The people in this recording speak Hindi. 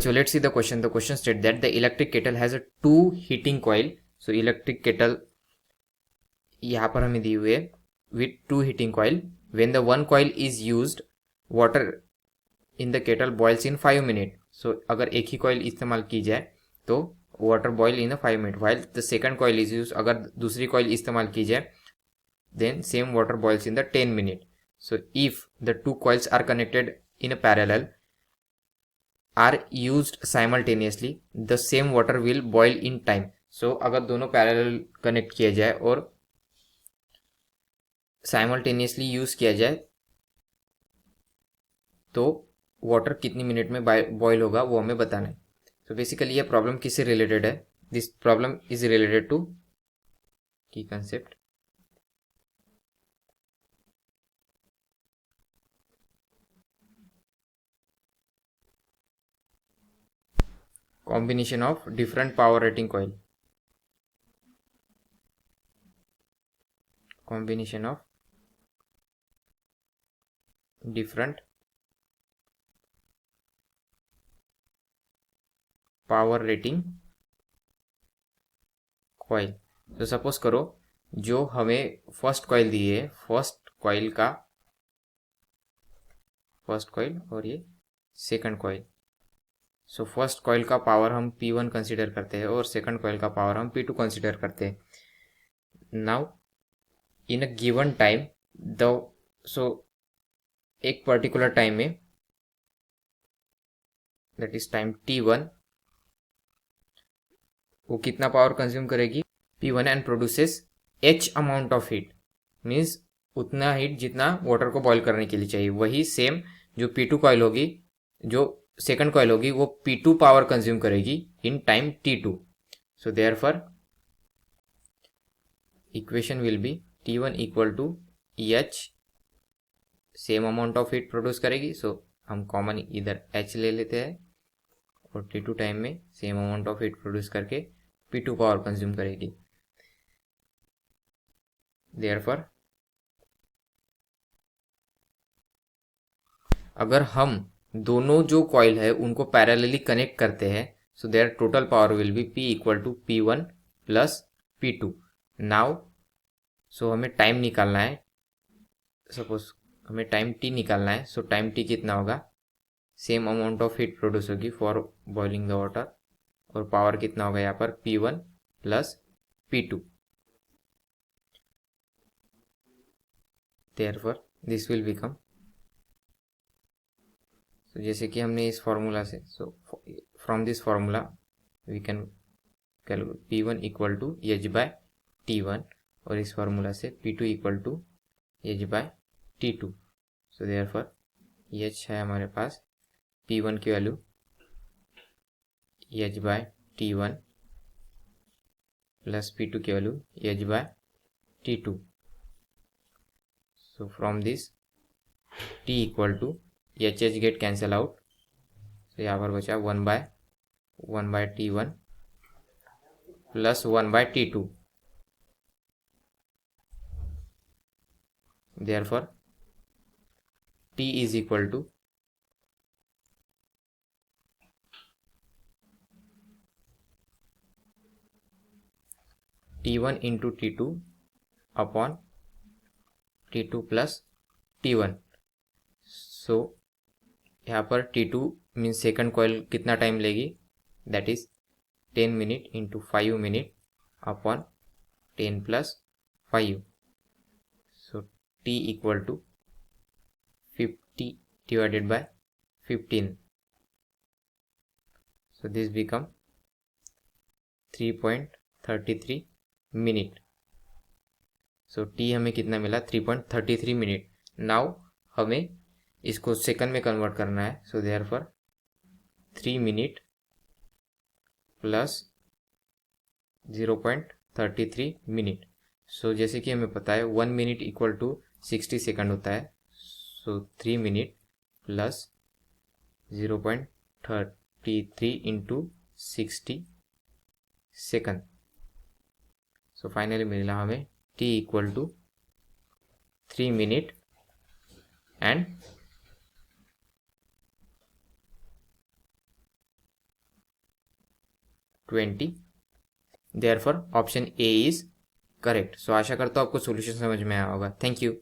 So let's see the question. The question states that the electric kettle has a 2 heating coil. So electric kettle यहाँ पर हमें दी हुई है with 2 heating coil. When the one coil is used, water in the kettle boils in 5 minutes. So अगर एक ही coil इस्तेमाल की जाए तो water boil in a 5 minutes. While the second coil is used, अगर दूसरी coil इस्तेमाल की जाए then same water boils in the 10 minutes. So if the two coils are connected in a parallel are used simultaneously, the same water will boil in time. So अगर दोनों parallel connect किया जाए और simultaneously यूज किया जाए तो वाटर कितनी मिनट में बॉयल होगा वो हमें बताना है. तो बेसिकली ये प्रॉब्लम किससे रिलेटेड है? This problem is related to key concept. Combination of different power rating coil. Combination of different power rating coil. तो सपोज करो जो हमें फर्स्ट कॉइल दी है, फर्स्ट कॉइल और ये second coil. So first coil का पावर हम P1 कंसीडर करते हैं और सेकंड कॉइल का पावर हम P2 कंसीडर करते हैं. Now in a given time एक पर्टिकुलर टाइम में दैट इज टाइम T1 वो कितना पावर कंज्यूम करेगी P1 and produces H amount of heat. Means उतना हीट जितना वाटर को बॉईल करने के लिए चाहिए. वही सेम जो P2 कॉइल होगी, जो सेकंड कॉइल होगी, वो P2 पावर कंज्यूम करेगी in time T2. So therefore equation will be T1 equal to H, same amount of heat produce करेगी. सो हम कॉमन इधर H ले लेते हैं और T2 टाइम में same amount of heat produce करके P2 पावर कंज्यूम करेगी. देयरफॉर अगर हम दोनों जो कॉइल है उनको पैरेलली कनेक्ट करते हैं, so there total power will be P equal to P1 plus P2. Now so हमें टाइम निकालना है. सपोज हमें टाइम T निकालना है. सो टाइम T कितना होगा? Same amount of heat produce होगी फॉर बॉइलिंग द वाटर और पावर कितना होगा यहाँ पर P1 plus P2. Therefore this will become, तो जैसे कि हमने इस फॉर्मूला से, so from this formula we can calculate P1 equal to H by T1 और इस फॉर्मूला से P2 equal to H by T2. So therefore H है हमारे पास P1 की value H by T1 plus P2 की value H by T2. So from this T equal to H get cancel out. तो यहाँ पर बचा 1 by T1 plus 1 by T2. Therefore T is equal to T1 into T2 upon T2 plus T1. सो यहाँ पर T2 मीन्स सेकंड कॉइल कितना टाइम लेगी, that is 10 minute into 5 minute upon 10 plus 5. So T equal to 50 divided by 15. So this become 3.33 minute. So T हमें कितना मिला? 3.33 मिनट. नाउ हमें इसको सेकंड में कन्वर्ट करना है. So therefore 3 minute plus 0.33 minute. So जैसे कि हमें पता है 1 मिनट इक्वल टू 60 सेकंड होता है. So 3 minute plus 0.33 into 60 second. So finally मिला हमें T equal to 3 minute and 20। Therefore option A is correct. So आशा करता हूँ आपको सॉल्यूशन समझ में आया होगा। Thank you.